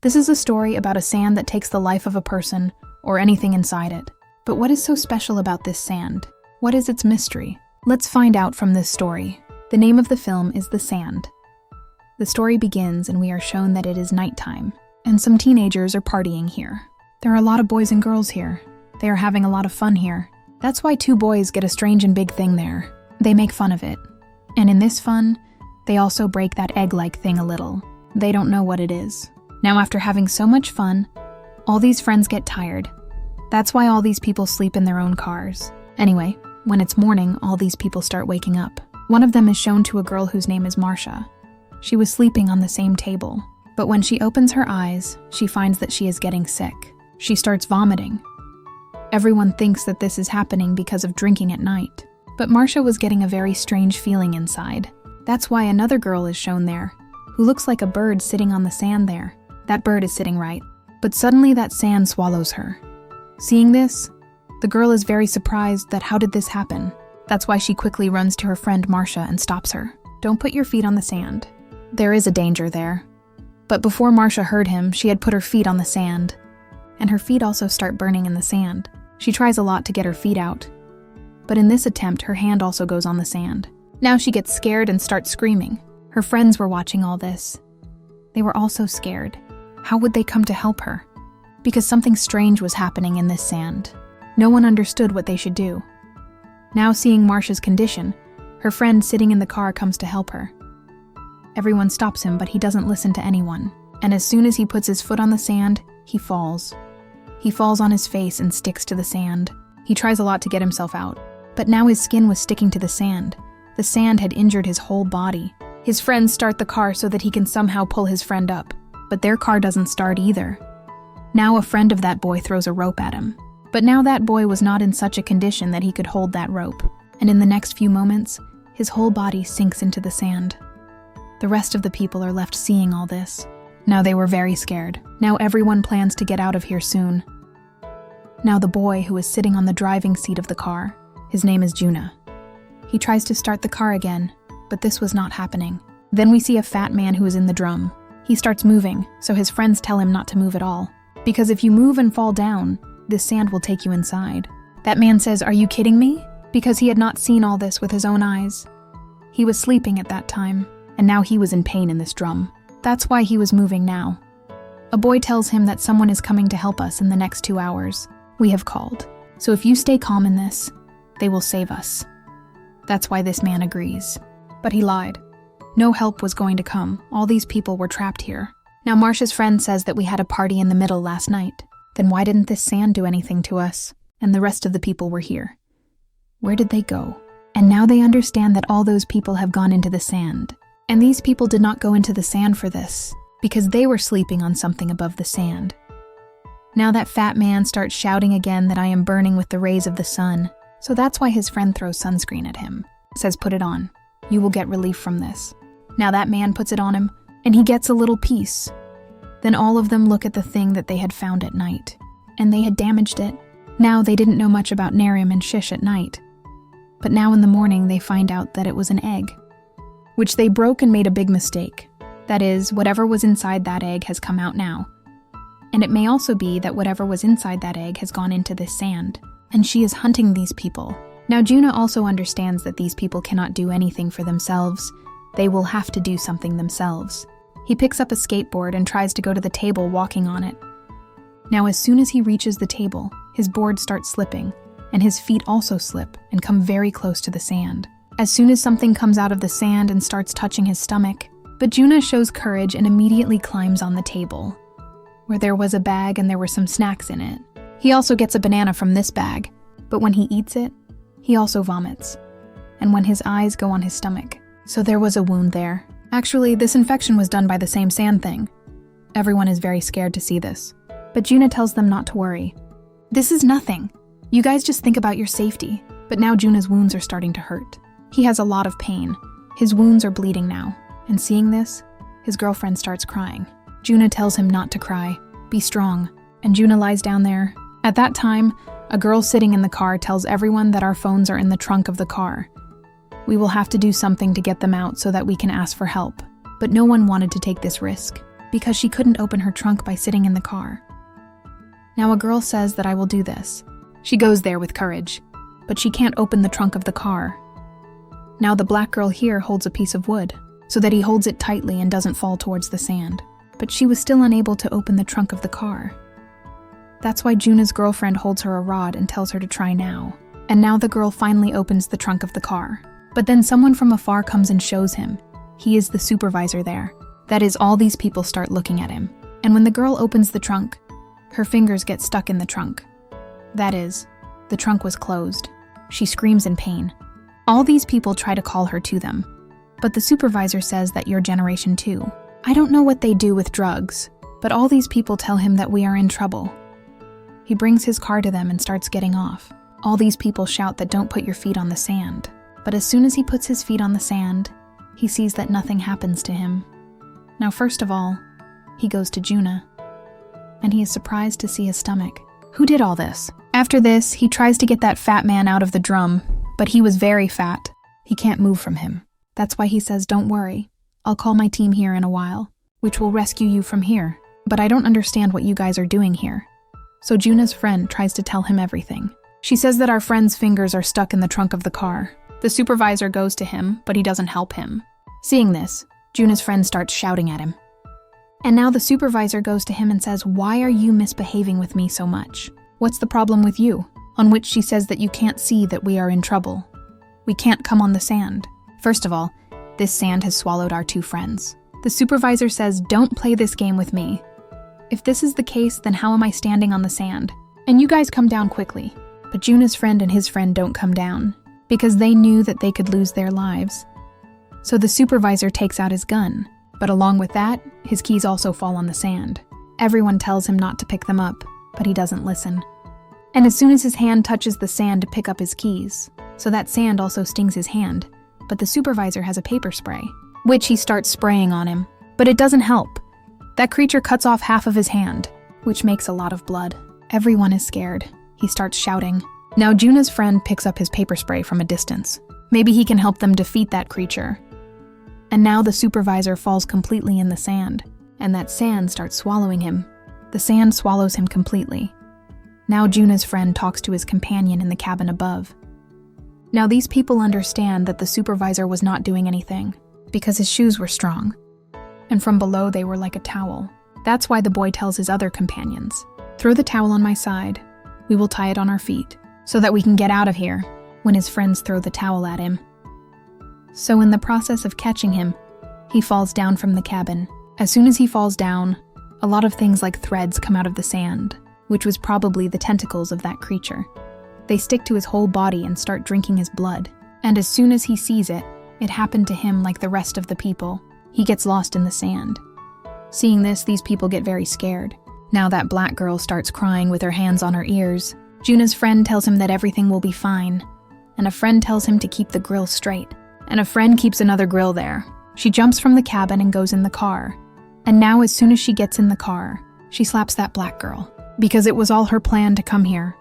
This is a story about a sand that takes the life of a person or anything inside it. But what is so special about this sand? What is its mystery? Let's find out from this story. The name of the film is The Sand. The story begins and we are shown that it is nighttime, and some teenagers are partying here. There are a lot of boys and girls here. They are having a lot of fun here. That's why two boys get a strange and big thing there. They make fun of it. And in this fun, they also break that egg-like thing a little. They don't know what it is. Now after having so much fun, all these friends get tired. That's why all these people sleep in their own cars. Anyway, when it's morning, all these people start waking up. One of them is shown to a girl whose name is Marcia. She was sleeping on the same table, but when she opens her eyes, she finds that she is getting sick. She starts vomiting. Everyone thinks that this is happening because of drinking at night, but Marcia was getting a very strange feeling inside. That's why another girl is shown there, who looks like a bird sitting on the sand there. That bird is sitting right, but suddenly that sand swallows her. Seeing this, the girl is very surprised that how did this happen? That's why she quickly runs to her friend Marcia and stops her. Don't put your feet on the sand. There is a danger there. But before Marcia heard him, she had put her feet on the sand. And her feet also start burning in the sand. She tries a lot to get her feet out. But in this attempt, her hand also goes on the sand. Now she gets scared and starts screaming. Her friends were watching all this. They were also scared. How would they come to help her? Because something strange was happening in this sand. No one understood what they should do. Now seeing Marcia's condition, her friend sitting in the car comes to help her. Everyone stops him, but he doesn't listen to anyone. And as soon as he puts his foot on the sand, he falls. He falls on his face and sticks to the sand. He tries a lot to get himself out, but now his skin was sticking to the sand. The sand had injured his whole body. His friends start the car so that he can somehow pull his friend up, but their car doesn't start either. Now a friend of that boy throws a rope at him. But now that boy was not in such a condition that he could hold that rope, and in the next few moments, his whole body sinks into the sand. The rest of the people are left seeing all this. Now they were very scared. Now everyone plans to get out of here soon. Now the boy who is sitting on the driving seat of the car, his name is Juna. He tries to start the car again, but this was not happening. Then we see a fat man who is in the drum. He starts moving, so his friends tell him not to move at all. Because if you move and fall down, this sand will take you inside. That man says, "Are you kidding me?" Because he had not seen all this with his own eyes. He was sleeping at that time, and now he was in pain in this drum. That's why he was moving now. A boy tells him that someone is coming to help us in the next 2 hours. We have called. So if you stay calm in this, they will save us. That's why this man agrees. But he lied. No help was going to come. All these people were trapped here. Now Marcia's friend says that we had a party in the middle last night. Then why didn't this sand do anything to us? And the rest of the people were here. Where did they go? And now they understand that all those people have gone into the sand. And these people did not go into the sand for this, because they were sleeping on something above the sand. Now that fat man starts shouting again that I am burning with the rays of the sun. So that's why his friend throws sunscreen at him. Says, "Put it on. You will get relief from this." Now that man puts it on him, and he gets a little piece. Then all of them look at the thing that they had found at night, and they had damaged it. Now they didn't know much about Narium and Shish at night. But now in the morning they find out that it was an egg, which they broke and made a big mistake. That is, whatever was inside that egg has come out now. And it may also be that whatever was inside that egg has gone into this sand, and she is hunting these people. Now Juna also understands that these people cannot do anything for themselves. They will have to do something themselves. He picks up a skateboard and tries to go to the table walking on it. Now as soon as he reaches the table, his board starts slipping, and his feet also slip and come very close to the sand. As soon as something comes out of the sand and starts touching his stomach, but Juna shows courage and immediately climbs on the table, where there was a bag and there were some snacks in it. He also gets a banana from this bag, but when he eats it, he also vomits, and when his eyes go on his stomach. So there was a wound there. Actually, this infection was done by the same sand thing. Everyone is very scared to see this, but Juna tells them not to worry. This is nothing. You guys just think about your safety. But now Juna's wounds are starting to hurt. He has a lot of pain. His wounds are bleeding now, and seeing this, his girlfriend starts crying. Juna tells him not to cry, be strong, and Juna lies down there. At that time, a girl sitting in the car tells everyone that our phones are in the trunk of the car. We will have to do something to get them out so that we can ask for help. But no one wanted to take this risk. because she couldn't open her trunk by sitting in the car. Now a girl says that I will do this. She goes there with courage, but she can't open the trunk of the car. Now the black girl here holds a piece of wood, so that he holds it tightly and doesn't fall towards the sand. But she was still unable to open the trunk of the car. That's why Juna's girlfriend holds her a rod and tells her to try now. And now the girl finally opens the trunk of the car. But then someone from afar comes and shows him. He is the supervisor there. That is, all these people start looking at him. And when the girl opens the trunk, her fingers get stuck in the trunk. That is, the trunk was closed. She screams in pain. All these people try to call her to them. But the supervisor says that you're Generation 2. I don't know what they do with drugs, but all these people tell him that we are in trouble. He brings his car to them and starts getting off. All these people shout that don't put your feet on the sand. But as soon as he puts his feet on the sand, he sees that nothing happens to him. Now first of all, he goes to Juna, and he is surprised to see his stomach. Who did all this? After this, he tries to get that fat man out of the drum, but he was very fat. He can't move from him. That's why he says, don't worry, I'll call my team here in a while, which will rescue you from here. But I don't understand what you guys are doing here. So Juna's friend tries to tell him everything. She says that our friend's fingers are stuck in the trunk of the car. The supervisor goes to him, but he doesn't help him. Seeing this, Juna's friend starts shouting at him. And now the supervisor goes to him and says, why are you misbehaving with me so much? What's the problem with you? On which she says that you can't see that we are in trouble. We can't come on the sand. First of all, this sand has swallowed our 2 friends. The supervisor says, don't play this game with me. If this is the case, then how am I standing on the sand? And you guys come down quickly. But Juna's friend and his friend don't come down, because they knew that they could lose their lives. So the supervisor takes out his gun, but along with that, his keys also fall on the sand. Everyone tells him not to pick them up, but he doesn't listen. And as soon as his hand touches the sand to pick up his keys, so that sand also stings his hand, but the supervisor has a paper spray, which he starts spraying on him. But it doesn't help. That creature cuts off half of his hand, which makes a lot of blood. Everyone is scared. He starts shouting. Now Juna's friend picks up his paper spray from a distance. Maybe he can help them defeat that creature. And now the supervisor falls completely in the sand, and that sand starts swallowing him. The sand swallows him completely. Now Juna's friend talks to his companion in the cabin above. Now these people understand that the supervisor was not doing anything, because his shoes were strong, and from below they were like a towel. That's why the boy tells his other companions, throw the towel on my side, we will tie it on our feet, so that we can get out of here, when his friends throw the towel at him. So in the process of catching him, he falls down from the cabin. As soon as he falls down, a lot of things like threads come out of the sand, which was probably the tentacles of that creature. They stick to his whole body and start drinking his blood. And as soon as he sees it, it happened to him like the rest of the people. He gets lost in the sand. Seeing this, these people get very scared. Now that black girl starts crying with her hands on her ears. Juna's friend tells him that everything will be fine. And a friend tells him to keep the grill straight. And a friend keeps another grill there. She jumps from the cabin and goes in the car. And now as soon as she gets in the car, she slaps that black girl. Because it was all her plan to come here.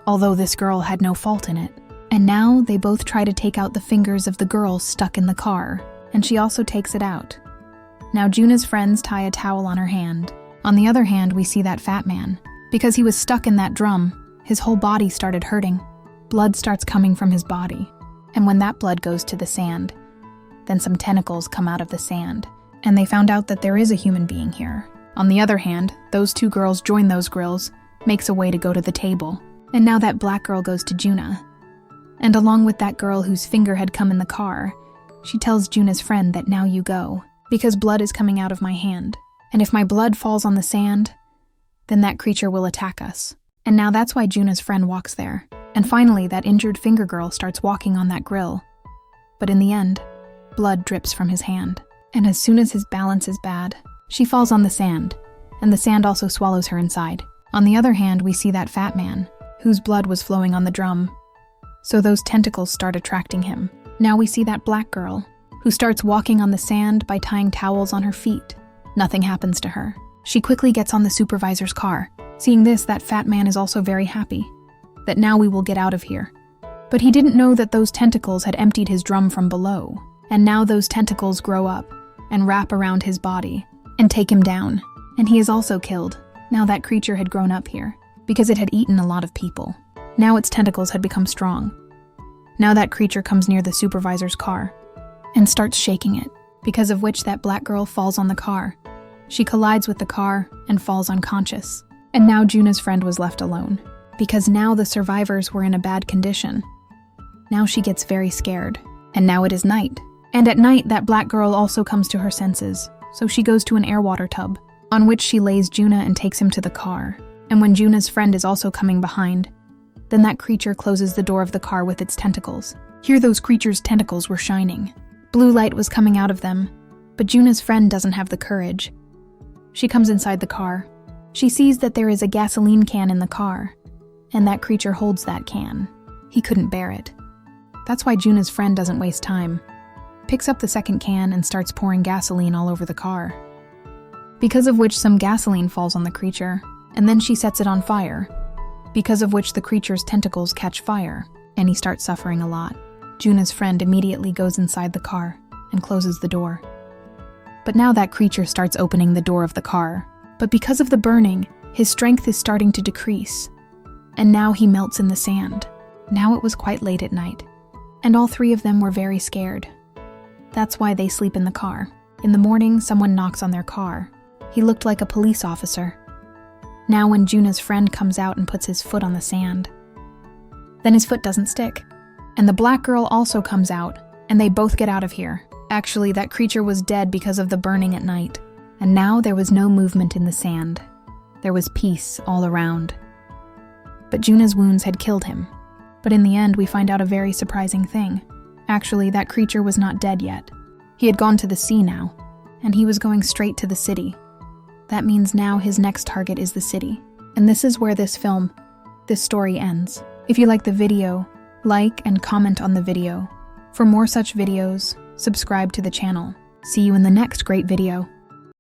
Although this girl had no fault in it. And now they both try to take out the fingers of the girl stuck in the car, and she also takes it out. Now Juna's friends tie a towel on her hand. On the other hand, we see that fat man. Because he was stuck in that drum, his whole body started hurting. Blood starts coming from his body. And when that blood goes to the sand, then some tentacles come out of the sand, and they found out that there is a human being here. On the other hand, those 2 girls join those grills, makes a way to go to the table. And now that black girl goes to Juna. And along with that girl whose finger had come in the car, she tells Juna's friend that now you go, because blood is coming out of my hand. And if my blood falls on the sand, then that creature will attack us. And now that's why Juna's friend walks there. And finally, that injured finger girl starts walking on that grill. But in the end, blood drips from his hand. And as soon as his balance is bad, she falls on the sand, and the sand also swallows her inside. On the other hand, we see that fat man, whose blood was flowing on the drum. So those tentacles start attracting him. Now we see that black girl, who starts walking on the sand by tying towels on her feet. Nothing happens to her. She quickly gets on the supervisor's car. Seeing this, that fat man is also very happy, that now we will get out of here. But he didn't know that those tentacles had emptied his drum from below, and now those tentacles grow up and wrap around his body, and take him down. And he is also killed. Now that creature had grown up here, because it had eaten a lot of people. Now its tentacles had become strong. Now that creature comes near the supervisor's car and starts shaking it, because of which that black girl falls on the car. She collides with the car and falls unconscious. And now Juna's friend was left alone, because now the survivors were in a bad condition. Now she gets very scared, and now it is night. And at night, that black girl also comes to her senses, so she goes to an air water tub, on which she lays Juna and takes him to the car. And when Juna's friend is also coming behind, then that creature closes the door of the car with its tentacles. Here those creatures' tentacles were shining. Blue light was coming out of them, but Juna's friend doesn't have the courage. She comes inside the car. She sees that there is a gasoline can in the car, and that creature holds that can. He couldn't bear it. That's why Juna's friend doesn't waste time. Picks up the second can and starts pouring gasoline all over the car. Because of which some gasoline falls on the creature, and then she sets it on fire. Because of which the creature's tentacles catch fire, and he starts suffering a lot. Juna's friend immediately goes inside the car and closes the door. But now that creature starts opening the door of the car. But because of the burning, his strength is starting to decrease. And now he melts in the sand. Now it was quite late at night, and all three of them were very scared. That's why they sleep in the car. In the morning, someone knocks on their car. He looked like a police officer. Now when Juna's friend comes out and puts his foot on the sand, then his foot doesn't stick. And the black girl also comes out, and they both get out of here. Actually, that creature was dead because of the burning at night. And now there was no movement in the sand. There was peace all around. But Juna's wounds had killed him. But in the end, we find out a very surprising thing. Actually, that creature was not dead yet. He had gone to the sea now, and he was going straight to the city. That means now his next target is the city. And this is where this story ends. If you like the video, like and comment on the video. For more such videos, subscribe to the channel. See you in the next great video.